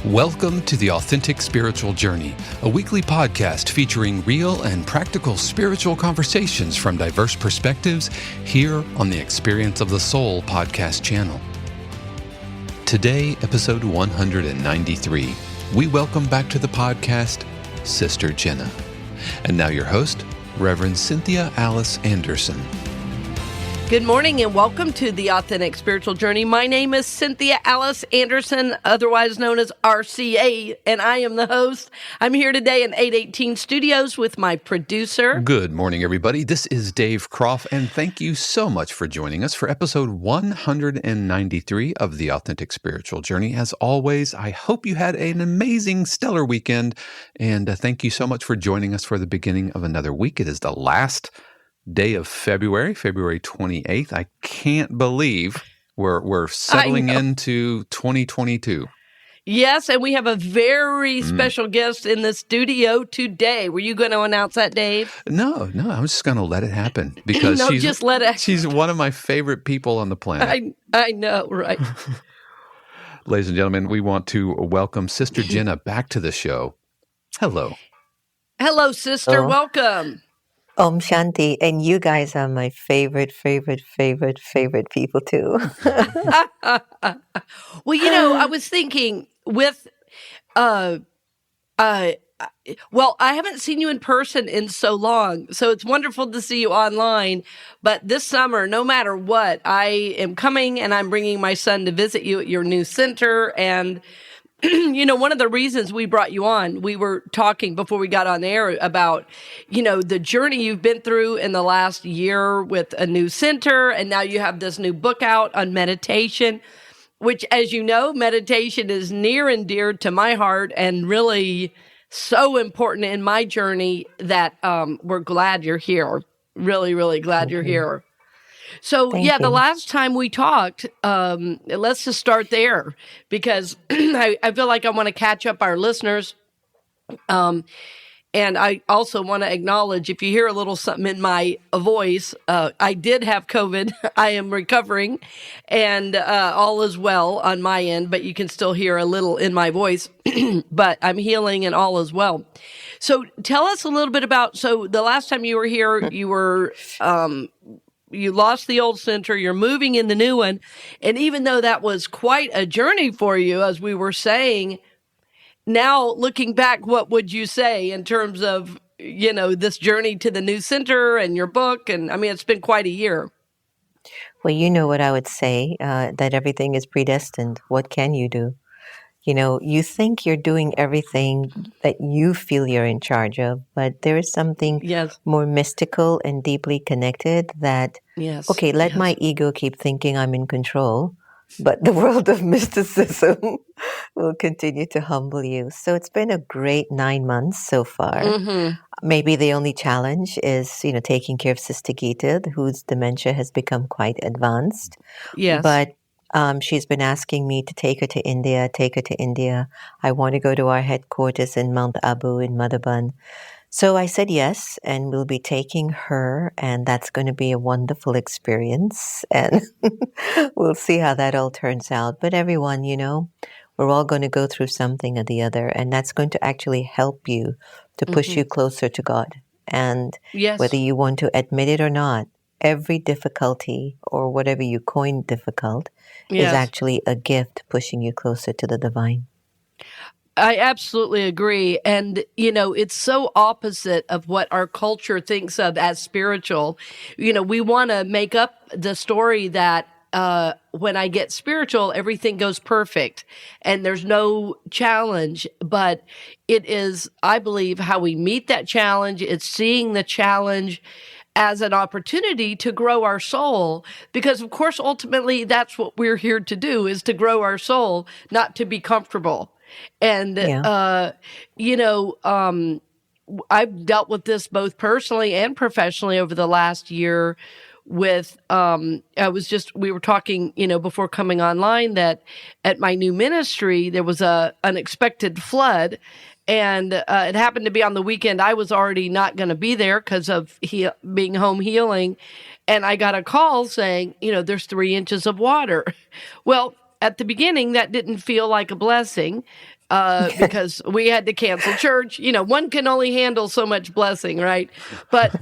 Welcome to The Authentic Spiritual Journey, a weekly podcast featuring real and practical spiritual conversations from diverse perspectives here on the Experience of the Soul podcast channel. Today, episode 193, we welcome back to the podcast, Sister Jenna. And now your host, Reverend Cynthia Alice Anderson. Good morning and welcome to The Authentic Spiritual Journey. My name is Cynthia Alice Anderson, otherwise known as RCA, and I am the host. I'm here today in 818 Studios with my producer. Good morning, everybody. This is Dave Croft, and thank you so much for joining us for episode 193 of The Authentic Spiritual Journey. As always, I hope you had an amazing, stellar weekend, and thank you so much for joining us for the beginning of another week. It is the last day of February 28th. I can't believe we're settling into 2022. Yes, and we have a very special guest in the studio today. Were you going to announce that, Dave? No, I'm just going to let it happen because she's one of my favorite people on the planet. I know, right? Ladies and gentlemen, we want to welcome Sister Jenna back to the show. Hello. Hello, sister. Oh. Welcome. Om Shanti, and you guys are my favorite people too. Well, you know, I was thinking with, well, I haven't seen you in person in so long, so it's wonderful to see you online. But this summer, no matter what, I am coming and I'm bringing my son to visit you at your new center. And you know, one of the reasons we brought you on, we were talking before we got on air about, you know, the journey you've been through in the last year with a new center. And now you have this new book out on meditation, which, as you know, meditation is near and dear to my heart and really so important in my journey that we're glad you're here. Really, really glad you're here. So, Thank you. The last time we talked, let's just start there because I feel like I want to catch up our listeners. And I also want to acknowledge, if you hear a little something in my voice, I did have COVID. I am recovering and all is well on my end, but you can still hear a little in my voice, but I'm healing and all is well. So tell us a little bit about, so the last time you were here, you were... you lost the old center, you're moving in the new one. And even though that was quite a journey for you, as we were saying, now looking back, what would you say in terms of, you know, this journey to the new center and your book? And I mean, it's been quite a year. Well, you know what I would say, that everything is predestined. What can you do? You know, you think you're doing everything that you feel you're in charge of, but there is something more mystical and deeply connected that, let my ego keep thinking I'm in control, but the world of mysticism will continue to humble you. So it's been a great 9 months so far. Mm-hmm. Maybe the only challenge is, you know, taking care of Sister Gita, whose dementia has become quite advanced. Yes. But she's been asking me to take her to India. I want to go to our headquarters in Mount Abu in Madhaban. So I said yes, and we'll be taking her, and that's going to be a wonderful experience. And we'll see how that all turns out. But everyone, you know, we're all going to go through something or the other, and that's going to actually help you to push you closer to God. And whether you want to admit it or not, every difficulty or whatever you coin difficult is actually a gift pushing you closer to the divine. I absolutely agree. And, you know, it's so opposite of what our culture thinks of as spiritual. You know, we want to make up the story that when I get spiritual, everything goes perfect and there's no challenge. But it is, I believe, how we meet that challenge. It's seeing the challenge as an opportunity to grow our soul, because of course, ultimately, that's what we're here to do, is to grow our soul, not to be comfortable. And, you know, I've dealt with this both personally and professionally over the last year with, we were talking, you know, before coming online that at my new ministry, there was a unexpected flood. And it happened to be on the weekend. I was already not going to be there because of being home healing. And I got a call saying, you know, there's 3 inches of water. Well, at the beginning, that didn't feel like a blessing because we had to cancel church. One can only handle so much blessing, right? But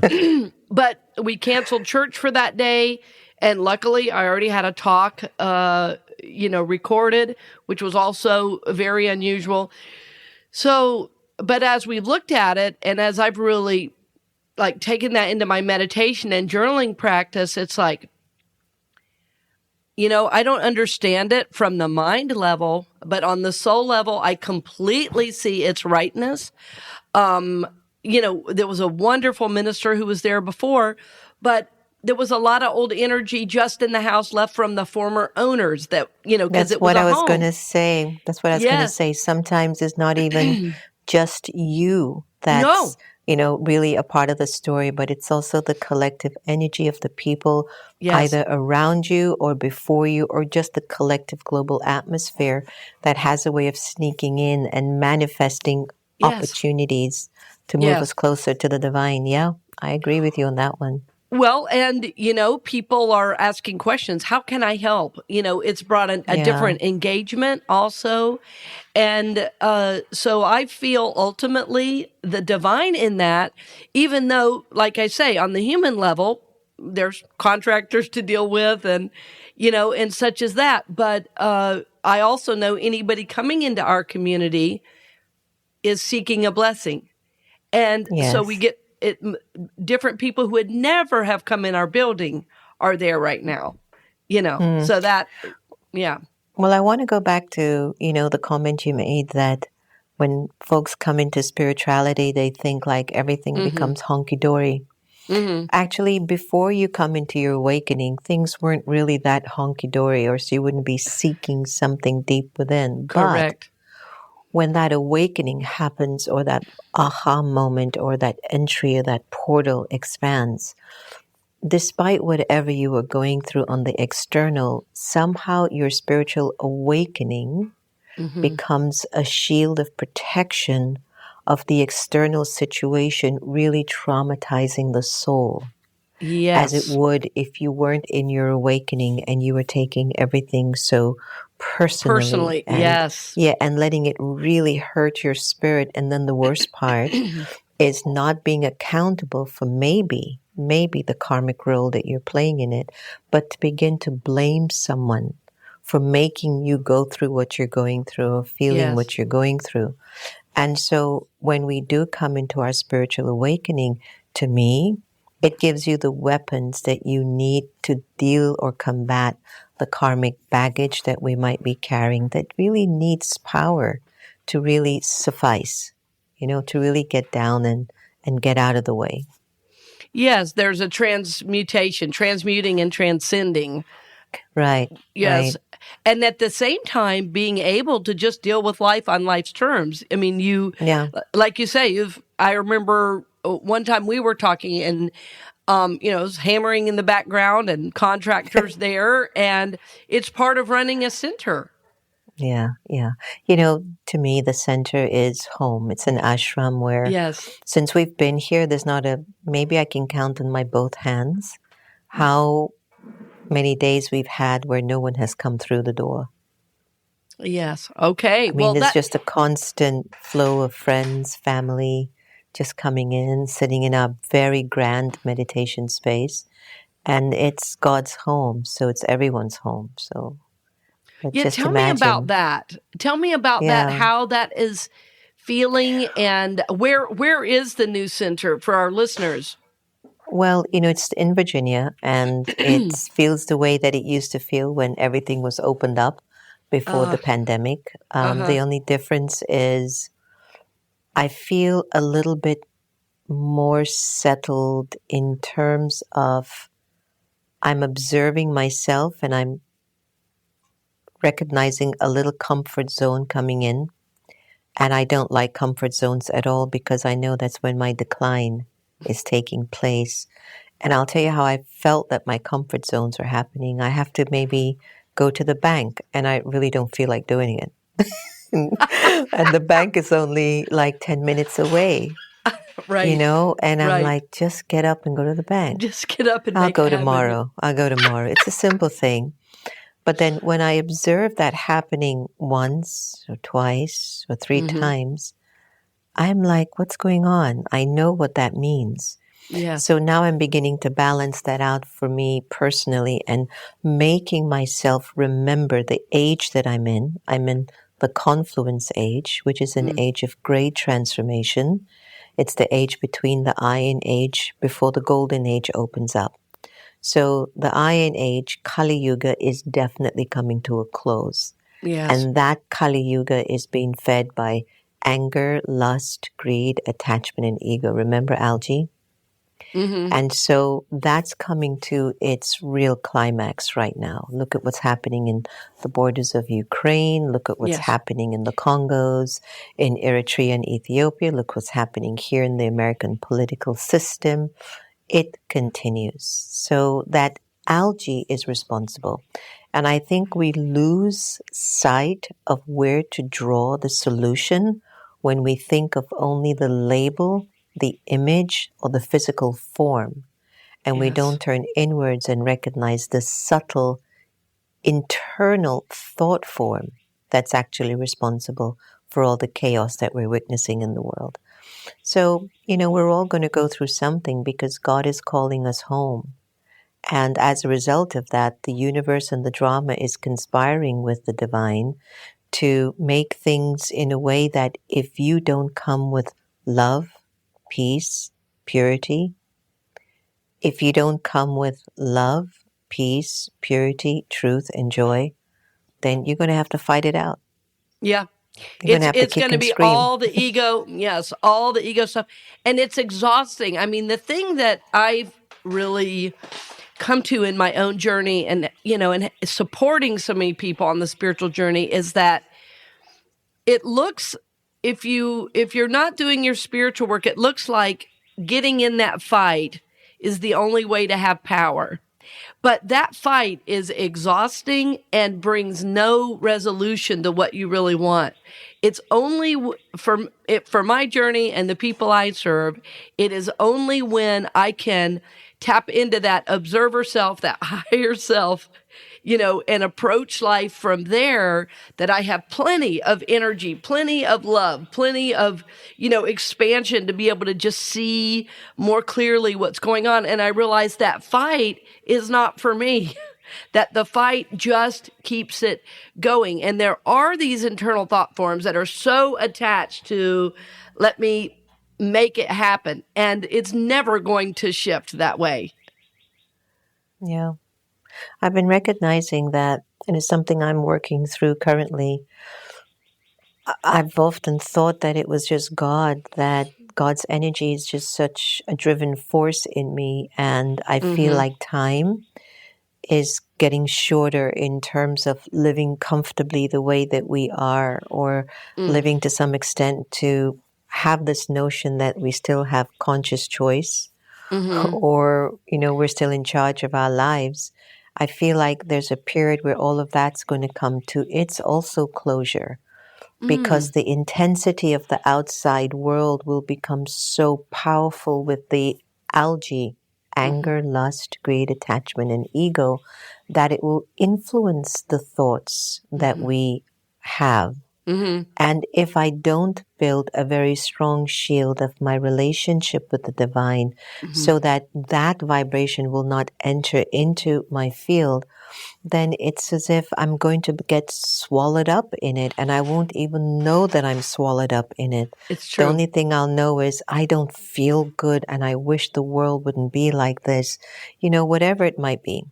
but we canceled church for that day, and luckily, I already had a talk, recorded, which was also very unusual. So, but as we looked at it, and as I've really taken that into my meditation and journaling practice, it's like, I don't understand it from the mind level, but on the soul level, I completely see its rightness. There was a wonderful minister who was there before, but there was a lot of old energy just in the house left from the former owners because That's it was what a I was home. going to say. That's what I was going to Yes. say. Sometimes it's not even just you No. that's, really a part of the story, but it's also the collective energy of the people Yes. either around you or before you, or just the collective global atmosphere that has a way of sneaking in and manifesting Yes. opportunities to move Yes. us closer to the divine. Yeah, I agree with you on that one. Well, and, people are asking questions. How can I help? It's brought a Yeah. different engagement also. And so I feel ultimately the divine in that, even though, like I say, on the human level, there's contractors to deal with and such as that. But I also know anybody coming into our community is seeking a blessing. And so we Yes. get different people who would never have come in our building are there right now, so that, yeah. Well, I want to go back to, the comment you made that when folks come into spirituality, they think like everything becomes honky-dory. Actually, before you come into your awakening, things weren't really that honky-dory, or so you wouldn't be seeking something deep within. Correct. But when that awakening happens, or that aha moment, or that entry, or that portal expands, despite whatever you are going through on the external, somehow your spiritual awakening becomes a shield of protection of the external situation, really traumatizing the soul. Yes. As it would if you weren't in your awakening and you were taking everything so personally. And, yes. Yeah, and letting it really hurt your spirit. And then the worst part is not being accountable for maybe the karmic role that you're playing in it, but to begin to blame someone for making you go through what you're going through, or feeling Yes. what you're going through. And so when we do come into our spiritual awakening, to me, it gives you the weapons that you need to deal or combat the karmic baggage that we might be carrying that really needs power to really suffice, to really get down and get out of the way. Yes, there's a transmuting and transcending. Right. Yes. Right. And at the same time, being able to just deal with life on life's terms. I mean, Yeah. like you say, I remember one time we were talking and, it was hammering in the background and contractors there, and it's part of running a center. Yeah, yeah. To me, the center is home. It's an ashram where, Yes. since we've been here, there's not maybe I can count on my both hands how many days we've had where no one has come through the door. Yes. Okay. I mean, there's just a constant flow of friends, family, just coming in, sitting in a very grand meditation space. And it's God's home, so it's everyone's home. So, but just tell imagine. me about that. Tell me about that, how that is feeling, and where is the new center for our listeners? Well, it's in Virginia, and it feels the way that it used to feel when everything was opened up before the pandemic. The only difference is I feel a little bit more settled in terms of I'm observing myself and I'm recognizing a little comfort zone coming in. And I don't like comfort zones at all because I know that's when my decline is taking place. And I'll tell you how I felt that my comfort zones are happening. I have to maybe go to the bank and I really don't feel like doing it. And the bank is only like 10 minutes away. Right. And I'm right. like, just get up and go to the bank. Just get up and I'll make go it happen. tomorrow. I'll go tomorrow. It's a simple thing. But then when I observe that happening once or twice or three times, I'm like, what's going on? I know what that means. Yeah. So now I'm beginning to balance that out for me personally and making myself remember the age that I'm in. I'm in the confluence age, which is an age of great transformation. It's the age between the Iron Age before the Golden Age opens up. So the Iron Age, Kali Yuga, is definitely coming to a close. Yes. And that Kali Yuga is being fed by anger, lust, greed, attachment, and ego. Remember algae? And so that's coming to its real climax right now. Look at what's happening in the borders of Ukraine. Look at what's happening in the Congos, in Eritrea and Ethiopia. Look what's happening here in the American political system. It continues. So that algae is responsible. And I think we lose sight of where to draw the solution when we think of only the label, the image, or the physical form. And we don't turn inwards and recognize the subtle internal thought form that's actually responsible for all the chaos that we're witnessing in the world. So, we're all going to go through something because God is calling us home. And as a result of that, the universe and the drama is conspiring with the divine to make things in a way that if you don't come with love, peace, purity, if you don't come with love, peace, purity, truth, and joy, then you're going to have to fight it out. Yeah. You're going to have to It's kick going to and be scream. all the ego. Yes, all the ego stuff. And it's exhausting. I mean, the thing that I've really come to in my own journey and, and supporting so many people on the spiritual journey is that it looks, if you're not doing your spiritual work, it looks like getting in that fight is the only way to have power. But that fight is exhausting and brings no resolution to what you really want. It's only for my journey and the people I serve, it is only when I can tap into that observer self, that higher self, and approach life from there that I have plenty of energy, plenty of love, plenty of, expansion to be able to just see more clearly what's going on. And I realize that fight is not for me, that the fight just keeps it going. And there are these internal thought forms that are so attached to, let me make it happen. And it's never going to shift that way. Yeah. I've been recognizing that, and it's something I'm working through currently. I've often thought that it was just God, that God's energy is just such a driven force in me, and I feel like time is getting shorter in terms of living comfortably the way that we are, or living to some extent to have this notion that we still have conscious choice, or, we're still in charge of our lives. I feel like there's a period where all of that's going to come to its also closure, because the intensity of the outside world will become so powerful with the algae, anger, lust, greed, attachment, and ego, that it will influence the thoughts that we have. And if I don't build a very strong shield of my relationship with the divine, so that that vibration will not enter into my field, then it's as if I'm going to get swallowed up in it, and I won't even know that I'm swallowed up in it. It's true. The only thing I'll know is I don't feel good, and I wish the world wouldn't be like this, whatever it might be.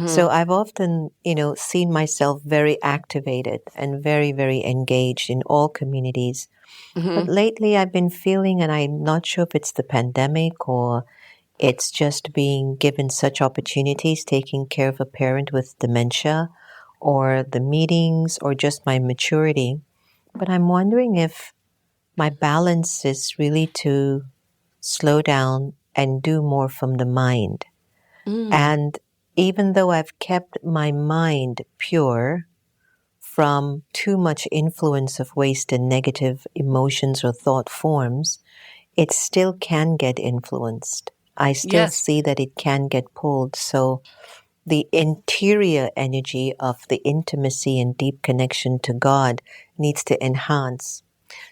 So I've often, seen myself very activated and very, very engaged in all communities. But lately I've been feeling, and I'm not sure if it's the pandemic or it's just being given such opportunities, taking care of a parent with dementia, or the meetings, or just my maturity. But I'm wondering if my balance is really to slow down and do more from the mind. And even though I've kept my mind pure from too much influence of waste and negative emotions or thought forms, it still can get influenced. I still see that it can get pulled. So the interior energy of the intimacy and deep connection to God needs to enhance.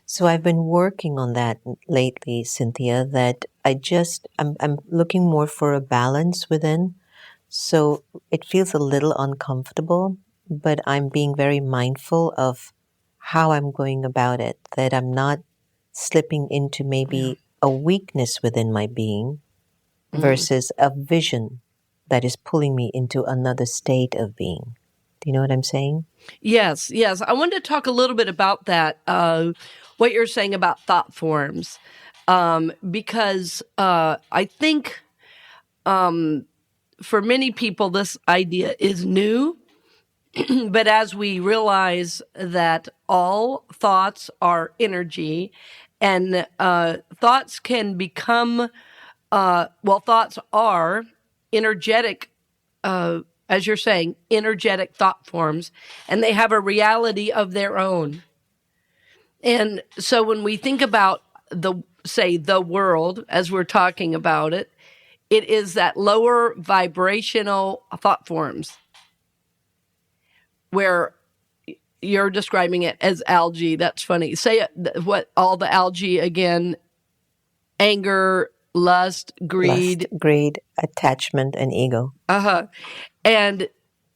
So I've been working on that lately, Cynthia, that I'm looking more for a balance within. So it feels a little uncomfortable, but I'm being very mindful of how I'm going about it, that I'm not slipping into maybe a weakness within my being versus a vision that is pulling me into another state of being. Do you know what I'm saying? Yes, yes. I wanted to talk a little bit about that, what you're saying about thought forms, because I think for many people this idea is new, but as we realize that all thoughts are energy, and thoughts can become, thoughts are energetic, as you're saying, energetic thought forms, and they have a reality of their own. And so when we think about the world, as we're talking about it, it is that lower vibrational thought forms where you're describing it as algae. That's funny. Say what all the algae again: anger, lust, greed. Lust, greed, attachment, and ego. And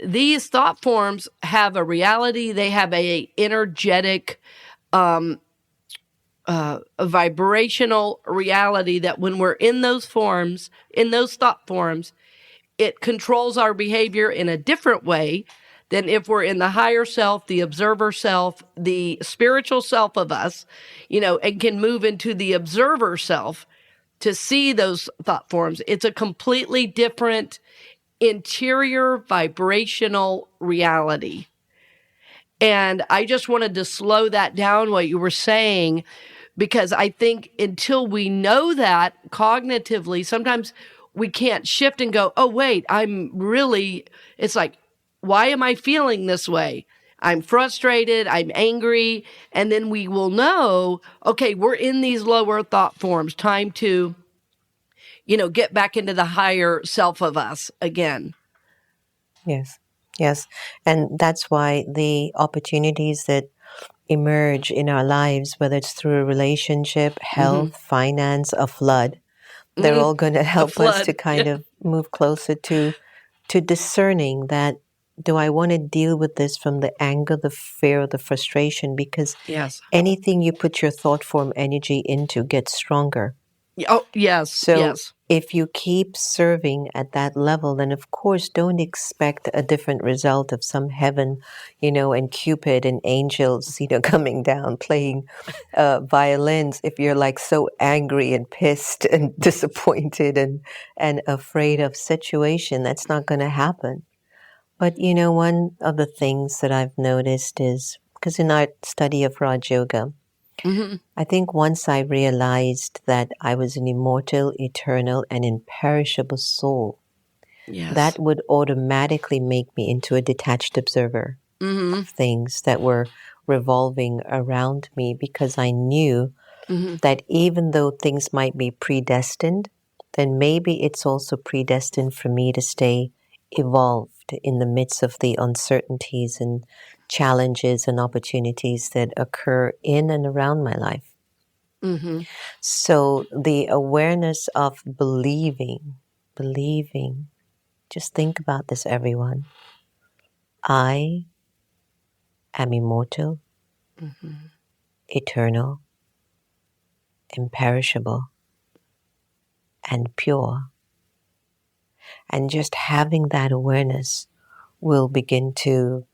these thought forms have a reality. They have a energetic, a vibrational reality that when we're in those forms, in those thought forms, it controls our behavior in a different way than if we're in the higher self, the observer self, the spiritual self of us, and can move into the observer self to see those thought forms. It's a completely different interior vibrational reality. And I just wanted to slow that down, what you were saying, because I think until we know that cognitively, sometimes we can't shift and go, oh, wait, it's like, why am I feeling this way? I'm frustrated, I'm angry. And then we will know, okay, we're in these lower thought forms. Time to, get back into the higher self of us again. Yes, yes. And that's why the opportunities that emerge in our lives, whether it's through a relationship, health, finance, a flood, they're all going to help us to kind of move closer to discerning that, do I want to deal with this from the anger, the fear, the frustration? Because anything you put your thought form energy into gets stronger. Oh, yes. So if you keep serving at that level, then of course don't expect a different result of some heaven, and Cupid and angels, coming down playing violins if you're like so angry and pissed and disappointed and afraid of situation. That's not going to happen. But one of the things that I've noticed is, because in our study of Raj Yoga, I think once I realized that I was an immortal, eternal, and imperishable soul, that would automatically make me into a detached observer of things that were revolving around me, because I knew that even though things might be predestined, then maybe it's also predestined for me to stay evolved in the midst of the uncertainties and challenges and opportunities that occur in and around my life. So the awareness of believing, just think about this, everyone. I am immortal, eternal, imperishable, and pure. And just having that awareness will begin to,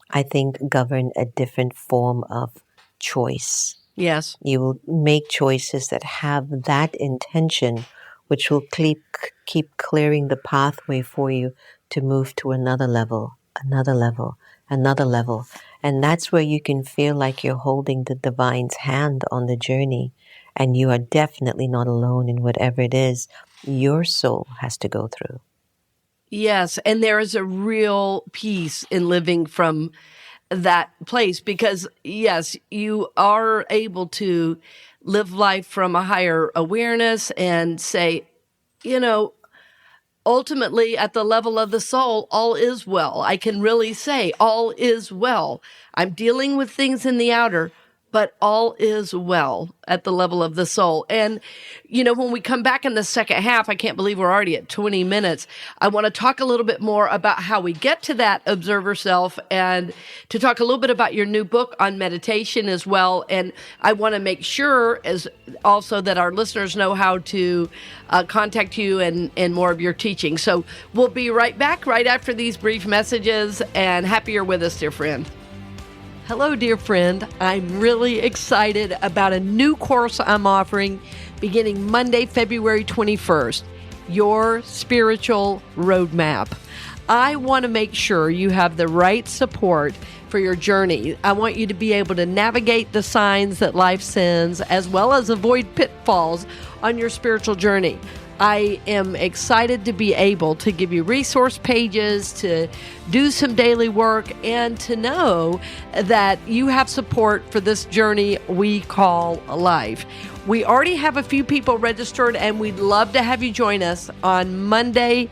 I think, govern a different form of choice. Yes. You will make choices that have that intention, which will keep clearing the pathway for you to move to another level, another level, another level. And that's where you can feel like you're holding the divine's hand on the journey. And you are definitely not alone in whatever it is your soul has to go through. Yes, and there is a real peace in living from that place, because, yes, you are able to live life from a higher awareness and say, ultimately, at the level of the soul, all is well. I can really say all is well. I'm dealing with things in the outer, but all is well at the level of the soul. And, when we come back in the second half, I can't believe we're already at 20 minutes. I want to talk a little bit more about how we get to that observer self, and to talk a little bit about your new book on meditation as well. And I want to make sure as also that our listeners know how to contact you and more of your teaching. So we'll be right back right after these brief messages, and happy you're with us, dear friend. Hello, dear friend. I'm really excited about a new course I'm offering beginning Monday, February 21st, Your Spiritual Roadmap. I want to make sure you have the right support for your journey. I want you to be able to navigate the signs that life sends, as well as avoid pitfalls on your spiritual journey. I am excited to be able to give you resource pages, to do some daily work, and to know that you have support for this journey we call life. We already have a few people registered, and we'd love to have you join us on Monday,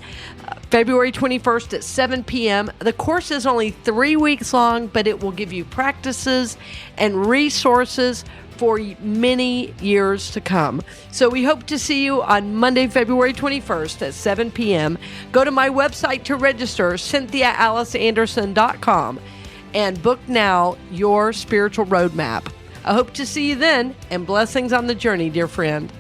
February 21st at 7 p.m. The course is only 3 weeks long, but it will give you practices and resources for many years to come. So we hope to see you on Monday, February 21st at 7 p.m. Go to my website to register, CynthiaAliceAnderson.com, and book now Your Spiritual Roadmap. I hope to see you then, and blessings on the journey, dear friend.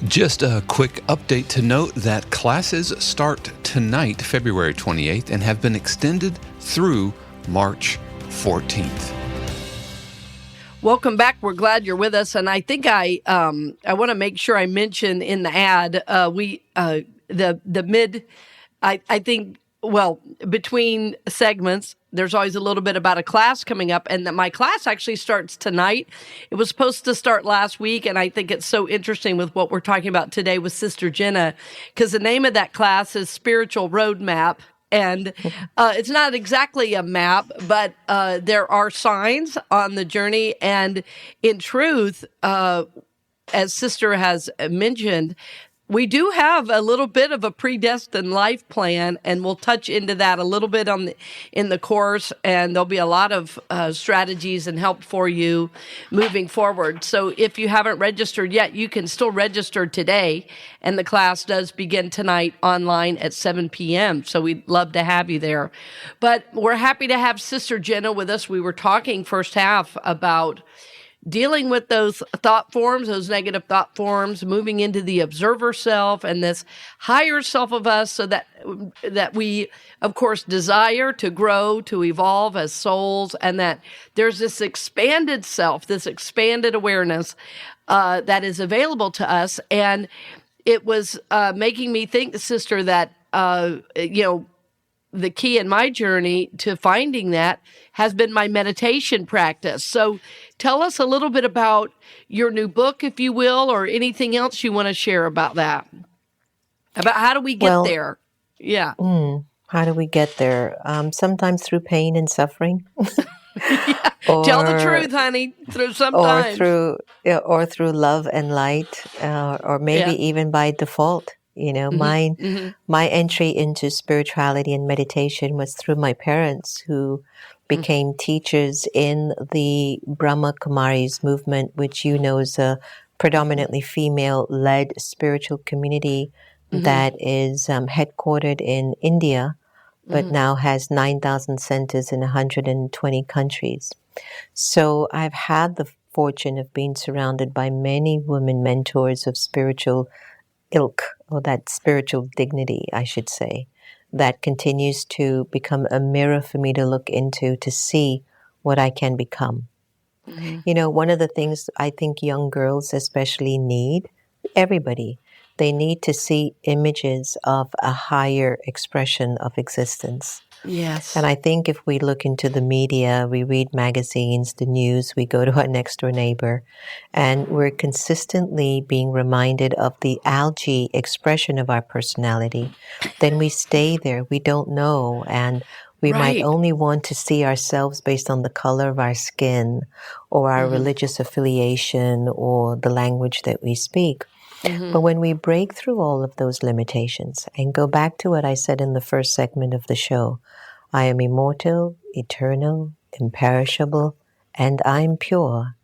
Just a quick update to note that classes start tonight, February 28th, and have been extended through March 14th. Welcome back. We're glad you're with us, and I think I want to make sure I mention in the ad between segments, there's always a little bit about a class coming up, and that my class actually starts tonight. It was supposed to start last week, and I think it's so interesting with what we're talking about today with Sister Jenna, because the name of that class is Spiritual Roadmap. And it's not exactly a map, but there are signs on the journey. And in truth, as Sister has mentioned, we do have a little bit of a predestined life plan, and we'll touch into that a little bit in the course, and there'll be a lot of strategies and help for you moving forward. So if you haven't registered yet, you can still register today, and the class does begin tonight online at 7 p.m., so we'd love to have you there. But we're happy to have Sister Jenna with us. We were talking first half about dealing with those thought forms, those negative thought forms, moving into the observer self and this higher self of us, so that we, of course, desire to grow, to evolve as souls, and that there's this expanded self, this expanded awareness that is available to us. And it was making me think, Sister, that, the key in my journey to finding that has been my meditation practice. So tell us a little bit about your new book, if you will, or anything else you want to share about that. About how do we get there? Yeah. How do we get there? Sometimes through pain and suffering. Yeah. Tell the truth, honey. Sometimes. Or through love and light, or maybe even by default. My entry into spirituality and meditation was through my parents, who became teachers in the Brahma Kumaris movement, which is a predominantly female-led spiritual community that is headquartered in India, but now has 9,000 centers in 120 countries. So I've had the fortune of being surrounded by many women mentors of spiritual ilk, or that spiritual dignity, I should say, that continues to become a mirror for me to look into, to see what I can become. One of the things I think young girls especially need, everybody, they need to see images of a higher expression of existence. Yes. And I think if we look into the media, we read magazines, the news, we go to our next door neighbor, and we're consistently being reminded of the algae expression of our personality, then we stay there. We don't know. And we might only want to see ourselves based on the color of our skin, or our religious affiliation, or the language that we speak. But when we break through all of those limitations and go back to what I said in the first segment of the show, I am immortal, eternal, imperishable, and I'm pure,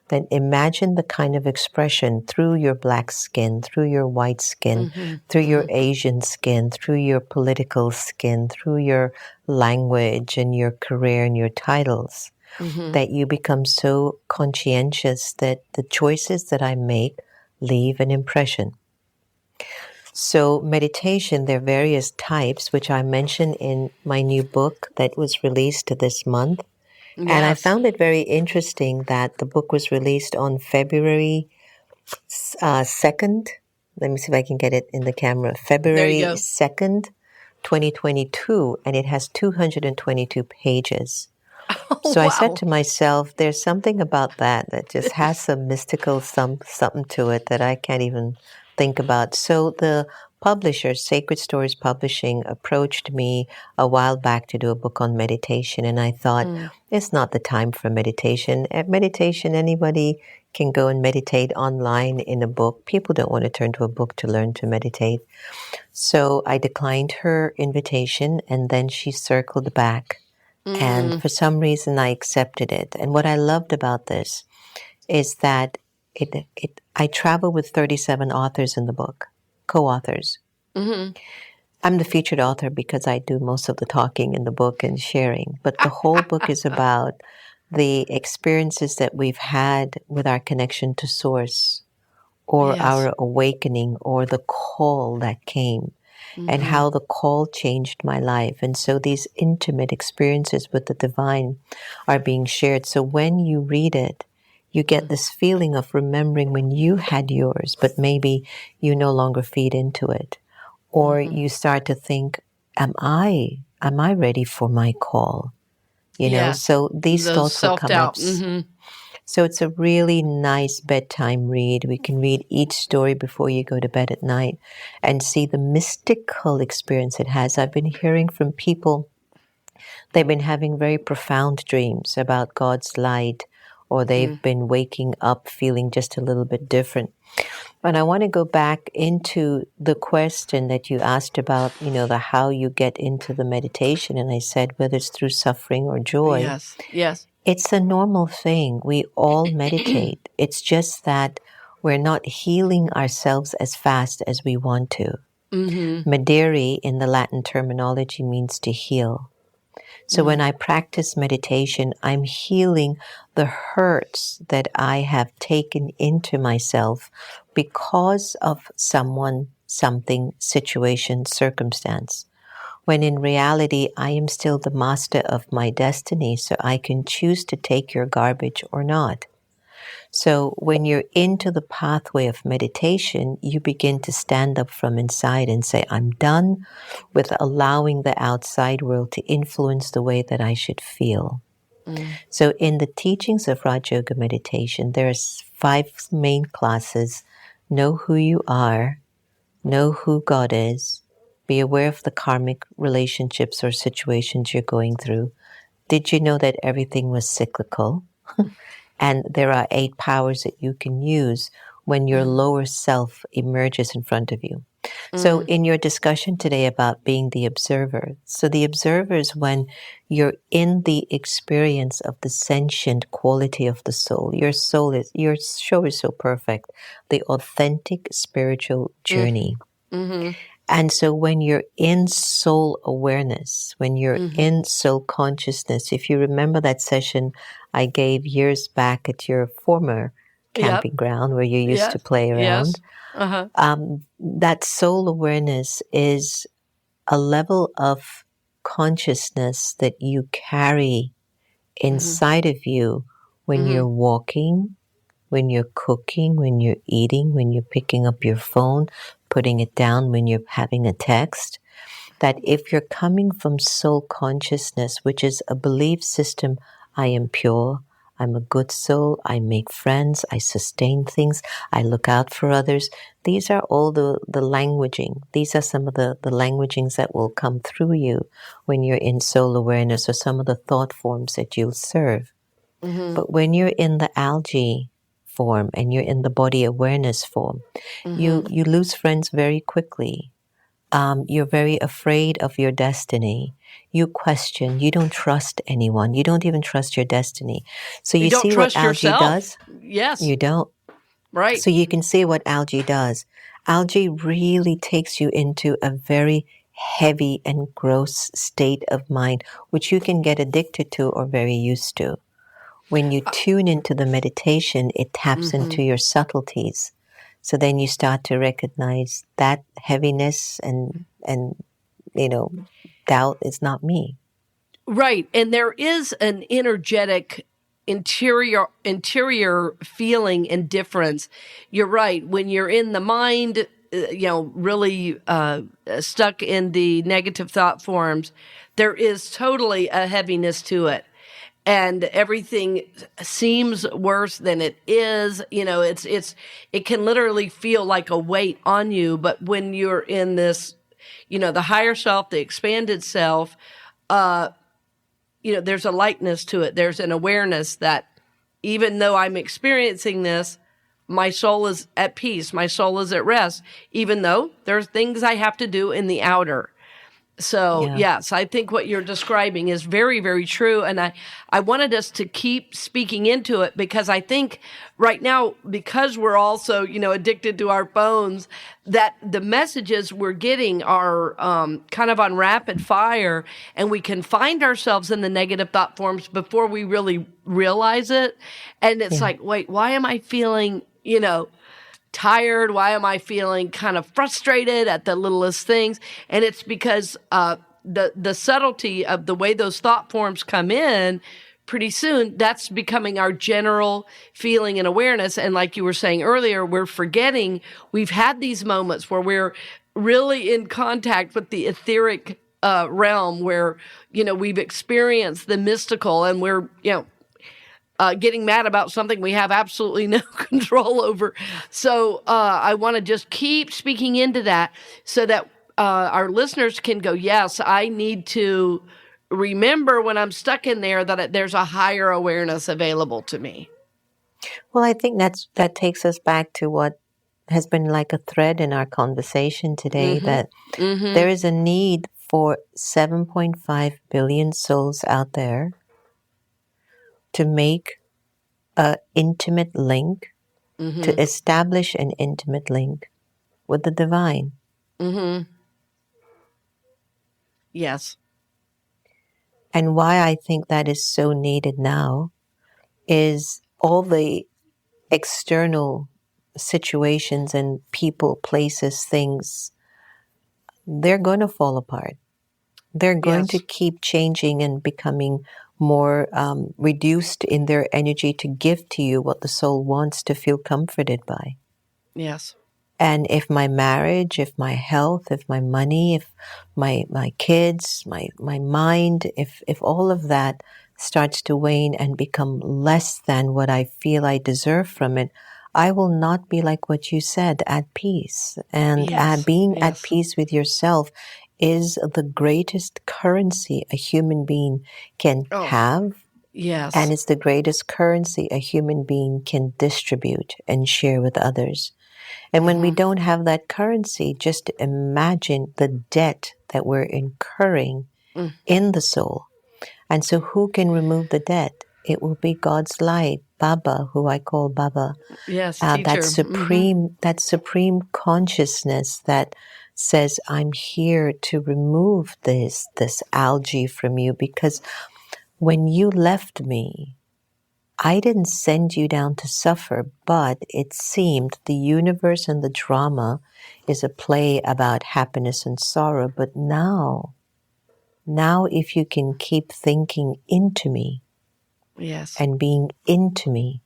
then imagine the kind of expression through your black skin, through your white skin, through your Asian skin, through your political skin, through your language and your career and your titles, that you become so conscientious that the choices that I make leave an impression. So meditation, there are various types, which I mentioned in my new book that was released this month. Yes. And I found it very interesting that the book was released on February 2nd. Let me see if I can get it in the camera. February 2nd, 2022, and it has 222 pages. So wow. I said to myself, there's something about that just has some mystical something to it that I can't even think about. So the publisher, Sacred Stories Publishing, approached me a while back to do a book on meditation, and I thought, it's not the time for meditation. At meditation, anybody can go and meditate online in a book. People don't want to turn to a book to learn to meditate. So I declined her invitation, and then she circled back. And for some reason, I accepted it. And what I loved about this is that I travel with 37 authors in the book, co-authors. I'm the featured author because I do most of the talking in the book and sharing. But the whole book is about the experiences that we've had with our connection to Source, or our awakening, or the call that came. And how the call changed my life. And so these intimate experiences with the divine are being shared. So when you read it, you get this feeling of remembering when you had yours, but maybe you no longer feed into it. Or you start to think, am I ready for my call? You know, so these thoughts will come up. So it's a really nice bedtime read. We can read each story before you go to bed at night and see the mystical experience it has. I've been hearing from people, they've been having very profound dreams about God's light, or they've been waking up feeling just a little bit different. But I want to go back into the question that you asked about, you know, the how you get into the meditation. And I said, whether it's through suffering or joy. Yes. It's a normal thing. We all meditate. It's just that we're not healing ourselves as fast as we want to. Medere in the Latin terminology means to heal. So when I practice meditation, I'm healing the hurts that I have taken into myself because of someone, something, situation, circumstance. When in reality, I am still the master of my destiny, so I can choose to take your garbage or not. So when you're into the pathway of meditation, you begin to stand up from inside and say, I'm done with allowing the outside world to influence the way that I should feel. So in the teachings of Raja Yoga meditation, there's 5 main classes. Know who you are, know who God is, be aware of the karmic relationships or situations you're going through. Did you know that everything was cyclical? And there are 8 powers that you can use when your lower self emerges in front of you. So in your discussion today about being the observer, so the observer is when you're in the experience of the sentient quality of the soul. Your show is so perfect, the authentic spiritual journey. And so when you're in soul awareness, when you're in soul consciousness, if you remember that session I gave years back at your former camping ground where you used to play around, that soul awareness is a level of consciousness that you carry inside of you when you're walking, when you're cooking, when you're eating, when you're picking up your phone, putting it down, when you're having a text. That if you're coming from soul consciousness, which is a belief system, I am pure, I'm a good soul, I make friends, I sustain things, I look out for others. These are all the languaging. These are some of the languagings that will come through you when you're in soul awareness, or some of the thought forms that you'll serve. But when you're in the algae form and you're in the body awareness form, you lose friends very quickly. You're very afraid of your destiny. You question. You don't trust anyone. You don't even trust your destiny. So You you don't see what trust algae yourself. does? Yes. You don't. Right. So you can see what algae does. Algae really takes you into a very heavy and gross state of mind, which you can get addicted to or very used to. When you tune into the meditation, it taps into your subtleties. So then you start to recognize that heaviness and doubt is not me. Right. And there is an energetic interior feeling and difference. You're right. When you're in the mind, really stuck in the negative thought forms, there is totally a heaviness to it. And everything seems worse than it is. It can literally feel like a weight on you. But when you're in this, the higher self, the expanded self, there's a lightness to it. There's an awareness that even though I'm experiencing this, my soul is at peace. My soul is at rest, even though there's things I have to do in the outer. So, yes, I think what you're describing is very, very true. And I wanted us to keep speaking into it because I think right now, because we're also, addicted to our phones, that the messages we're getting are kind of on rapid fire, and we can find ourselves in the negative thought forms before we really realize it. And it's like, wait, why am I feeling, tired? Why am I feeling kind of frustrated at the littlest things? And it's because the subtlety of the way those thought forms come in, pretty soon that's becoming our general feeling and awareness. And like you were saying earlier, we're forgetting we've had these moments where we're really in contact with the etheric realm, where we've experienced the mystical, and we're getting mad about something we have absolutely no control over. So I want to just keep speaking into that so that our listeners can go, yes, I need to remember when I'm stuck in there that there's a higher awareness available to me. Well, I think that takes us back to what has been like a thread in our conversation today, that there is a need for 7.5 billion souls out there to make an intimate link, to establish an intimate link with the divine. Yes. And why I think that is so needed now is all the external situations and people, places, things, they're going to fall apart. They're going to keep changing and becoming more reduced in their energy to give to you what the soul wants to feel comforted by. Yes. And if my marriage, if my health, if my money, if my kids, my mind, if all of that starts to wane and become less than what I feel I deserve from it, I will not be, like what you said, at peace. And being at peace with yourself is the greatest currency a human being can have. Yes. And it's the greatest currency a human being can distribute and share with others. And when we don't have that currency, just imagine the debt that we're incurring in the soul. And so who can remove the debt? It will be God's light, Baba, who I call Baba. Yes, that teacher. supreme consciousness that says, I'm here to remove this algae from you, because when you left me, I didn't send you down to suffer, but it seemed the universe and the drama is a play about happiness and sorrow. But now if you can keep thinking into me and being into me,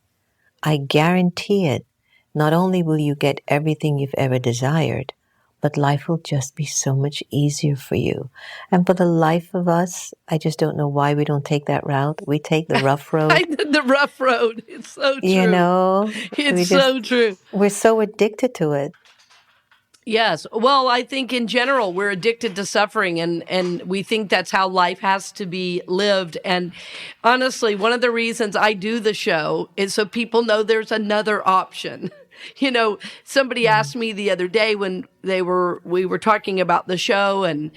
I guarantee it, not only will you get everything you've ever desired, but life will just be so much easier for you. And for the life of us, I just don't know why we don't take that route. We take the rough road. The rough road. It's so true. You know? It's so true. We're so addicted to it. Yes. Well, I think in general, we're addicted to suffering and we think that's how life has to be lived. And honestly, one of the reasons I do the show is so people know there's another option. Somebody asked me the other day when we were talking about the show and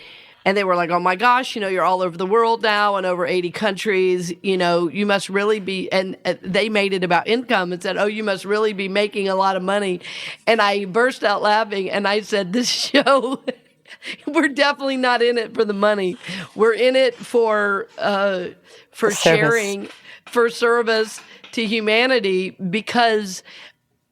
they were like, oh my gosh, you're all over the world now and over 80 countries, you must really be, and they made it about income and said, oh, you must really be making a lot of money. And I burst out laughing and I said, this show, we're definitely not in it for the money. We're in it for sharing, for service to humanity because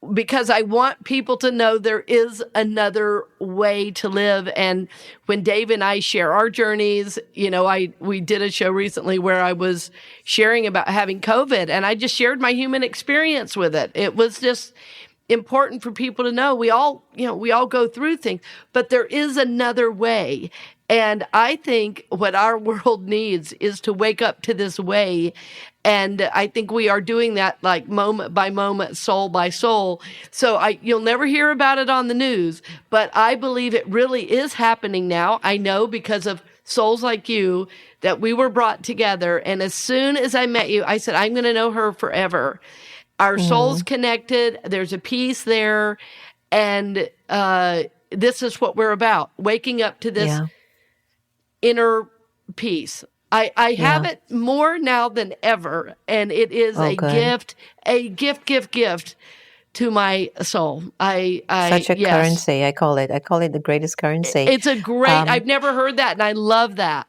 I want people to know there is another way to live. And when Dave and I share our journeys, we did a show recently where I was sharing about having COVID and I just shared my human experience with it. It was just important for people to know we all go through things, but there is another way. And I think what our world needs is to wake up to this way. And I think we are doing that like moment by moment, soul by soul. So you'll never hear about it on the news, but I believe it really is happening now. I know because of souls like you that we were brought together. And as soon as I met you, I said, I'm going to know her forever. Our souls connected. There's a peace there. And this is what we're about, waking up to this inner peace. I have it more now than ever, and it is a gift to my soul. Such a currency. I call it the greatest currency. It's a great. I've never heard that, and I love that.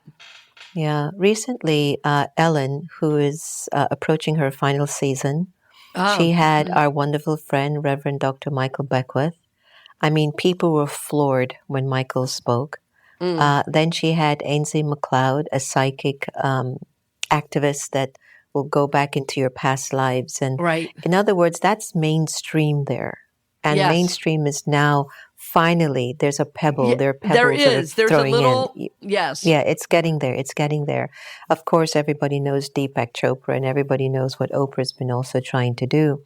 Yeah. Recently, Ellen, who is approaching her final season, she had our wonderful friend, Reverend Dr. Michael Beckwith. I mean, people were floored when Michael spoke. Then she had Ainsley MacLeod, a psychic activist that will go back into your past lives. And in other words, that's mainstream there. And mainstream is now finally, there's a pebble. There are pebbles there is. That are There's a little, in. yes. Yeah, it's getting there. It's getting there. Of course, everybody knows Deepak Chopra and everybody knows what Oprah's been also trying to do.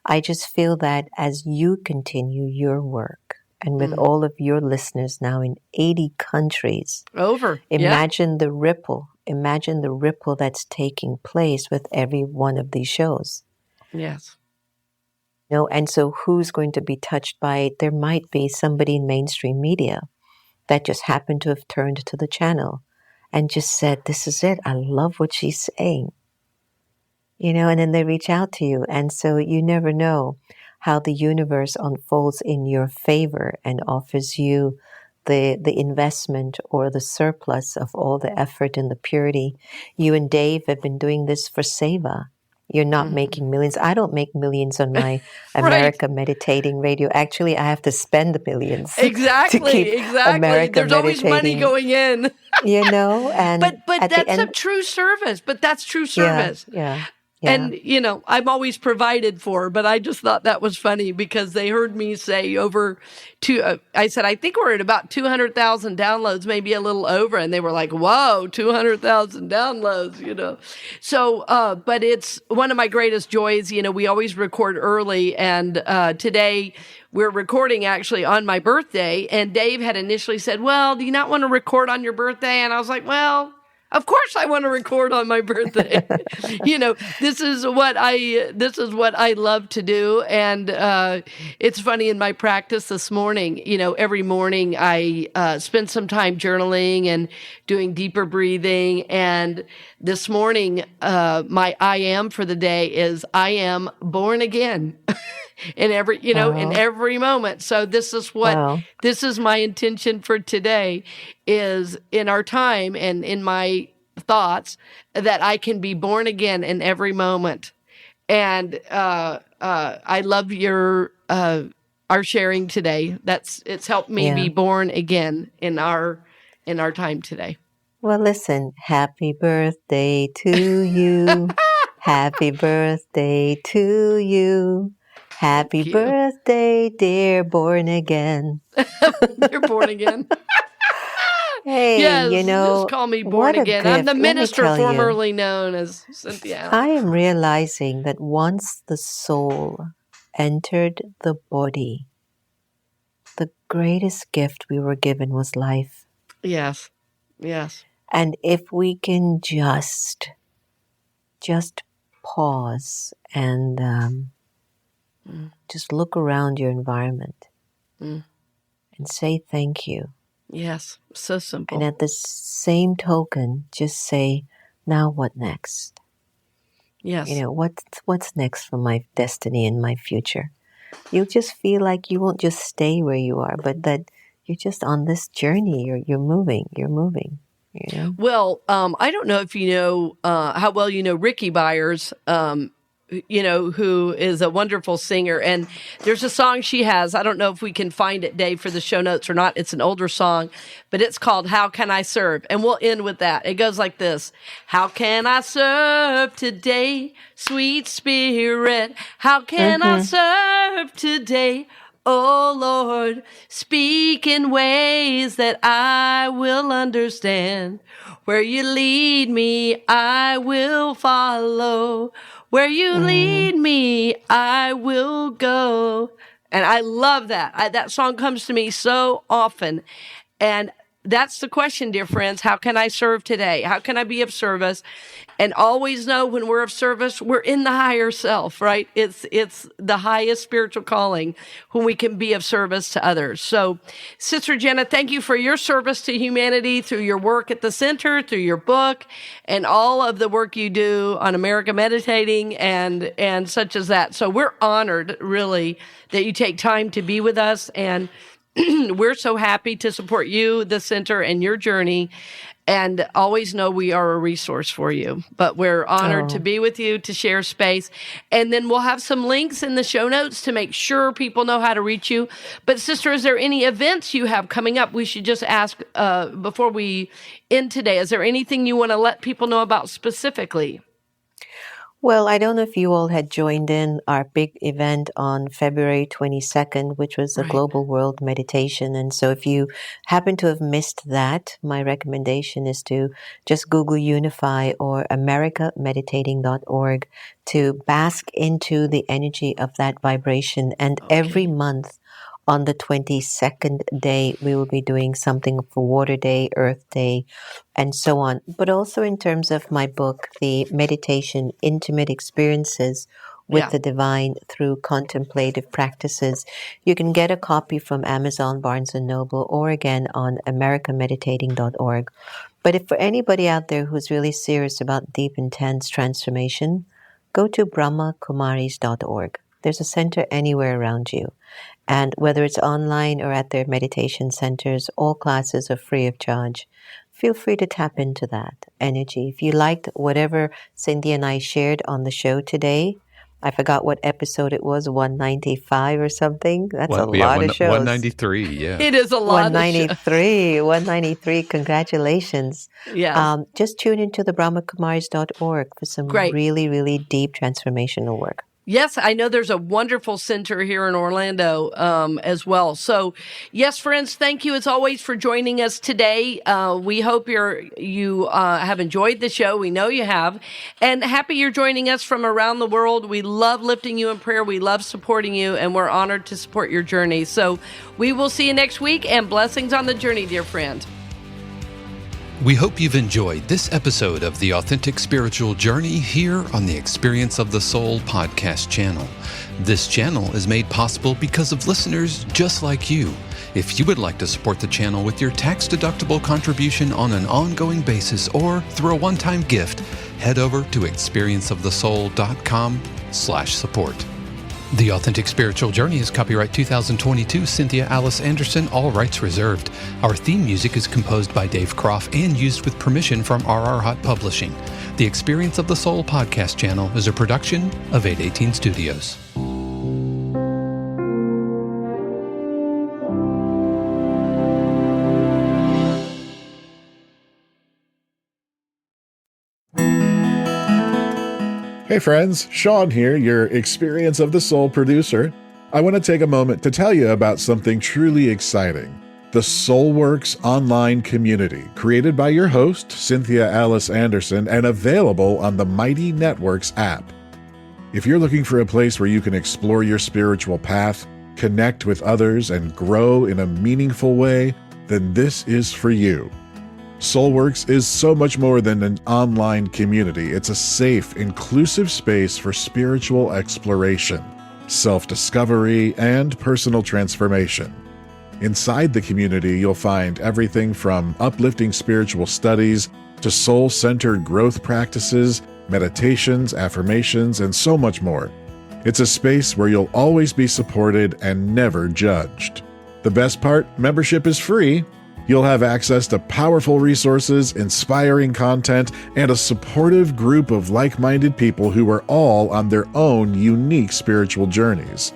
I just feel that as you continue your work, and with all of your listeners now in 80 countries, imagine the ripple. Imagine the ripple that's taking place with every one of these shows. Yes. And so who's going to be touched by it? There might be somebody in mainstream media that just happened to have turned to the channel and just said, this is it. I love what she's saying. And then they reach out to you. And so you never know how the universe unfolds in your favor and offers you the investment or the surplus of all the effort and the purity. You and Dave have been doing this for Seva. You're not making millions. I don't make millions on my America Meditating Radio. Actually, I have to spend the millions. Exactly. To keep America There's always money going in. And but that's a true service. But that's true service. Yeah. And, I'm always provided for, but I just thought that was funny because they heard me say I said, I think we're at about 200,000 downloads, maybe a little over. And they were like, whoa, 200,000 downloads, So, but it's one of my greatest joys. We always record early. And today we're recording actually on my birthday. And Dave had initially said, well, do you not want to record on your birthday? And I was like, well, of course I want to record on my birthday. This is what I love to do. And it's funny, in my practice this morning, every morning I spend some time journaling and doing deeper breathing. And this morning, my I am for the day is I am born again. In every moment. So this is my intention for today, is in our time and in my thoughts that I can be born again in every moment. And I love your our sharing today. It's helped me be born again in our time today. Well, listen, happy birthday to you. Happy birthday to you. Happy birthday, dear born again. You're born again. Hey, just call me born again. Gift. I'm the minister formerly known as Cynthia. I am realizing that once the soul entered the body, the greatest gift we were given was life. Yes. Yes. And if we can just pause and just look around your environment and say thank you. Yes. So simple. And at the same token, just say, now what next? Yes. What's next for my destiny and my future? You'll just feel like you won't just stay where you are, but that you're just on this journey. You're moving. Well, I don't know if you know how well you know Ricky Byers, who is a wonderful singer. And there's a song she has. I don't know if we can find it, Dave, for the show notes or not. It's an older song, but it's called How Can I Serve? And we'll end with that. It goes like this. How can I serve today, sweet spirit? How can I serve today? Oh Lord, speak in ways that I will understand. Where you lead me, I will follow. Where you lead me, I will go. And I love that. That song comes to me so often. And that's the question, dear friends. How can I serve today? How can I be of service? And always know when we're of service, we're in the higher self, right? It's the highest spiritual calling when we can be of service to others. So, Sister Jenna, thank you for your service to humanity through your work at the center, through your book, and all of the work you do on America Meditating and such as that. So we're honored, really, that you take time to be with us, and we're so happy to support you, the center, and your journey, and always know we are a resource for you. But we're honored to be with you, to share space. And then we'll have some links in the show notes to make sure people know how to reach you. But sister, is there any events you have coming up? We should just ask before we end today. Is there anything you want to let people know about specifically? Well, I don't know if you all had joined in our big event on February 22nd, which was a Global World Meditation. And so if you happen to have missed that, my recommendation is to just Google Unify or americameditating.org to bask into the energy of that vibration. And every month, on the 22nd day, we will be doing something for Water Day, Earth Day, and so on. But also in terms of my book, The Meditation Intimate Experiences with the Divine through Contemplative Practices, you can get a copy from Amazon, Barnes & Noble, or again on americameditating.org. But if for anybody out there who's really serious about deep, intense transformation, go to brahmakumaris.org. There's a center anywhere around you. And whether it's online or at their meditation centers, all classes are free of charge. Feel free to tap into that energy. If you liked whatever Cynthia and I shared on the show today, I forgot what episode it was, 195 or something. That's a lot of shows. 193, yeah. It is a lot 193, 193, congratulations. Yeah. Just tune into the brahmakumaris.org for some really, really deep transformational work. Yes, I know there's a wonderful center here in Orlando as well. So, yes, friends, thank you as always for joining us today. We hope you have enjoyed the show. We know you have. And happy you're joining us from around the world. We love lifting you in prayer. We love supporting you, and we're honored to support your journey. So we will see you next week, and blessings on the journey, dear friend. We hope you've enjoyed this episode of The Authentic Spiritual Journey here on the Experience of the Soul podcast channel. This channel is made possible because of listeners just like you. If you would like to support the channel with your tax-deductible contribution on an ongoing basis or through a one-time gift, head over to experienceofthesoul.com/support. The Authentic Spiritual Journey is copyright 2022, Cynthia Alice Anderson, all rights reserved. Our theme music is composed by Dave Croft and used with permission from RR Hot Publishing. The Experience of the Soul podcast channel is a production of 818 Studios. Hey friends, Sean here, your Experience of the Soul producer. I want to take a moment to tell you about something truly exciting. The SoulWorks online community, created by your host, Cynthia Alice Anderson, and available on the Mighty Networks app. If you're looking for a place where you can explore your spiritual path, connect with others, and grow in a meaningful way, then this is for you. SoulWorks is so much more than an online community. It's a safe, inclusive space for spiritual exploration, self-discovery, and personal transformation. Inside the community, you'll find everything from uplifting spiritual studies to soul-centered growth practices, meditations, affirmations, and so much more. It's a space where you'll always be supported and never judged. The best part, membership is free. You'll have access to powerful resources, inspiring content, and a supportive group of like-minded people who are all on their own unique spiritual journeys.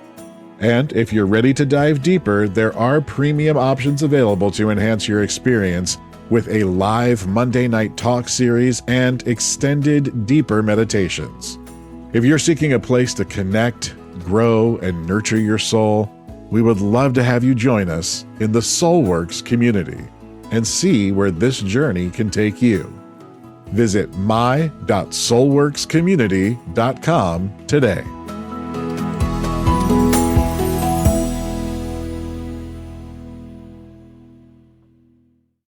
And if you're ready to dive deeper, there are premium options available to enhance your experience with a live Monday night talk series and extended, deeper meditations. If you're seeking a place to connect, grow, and nurture your soul, we would love to have you join us in the SoulWorks community and see where this journey can take you. Visit my.soulworkscommunity.com today.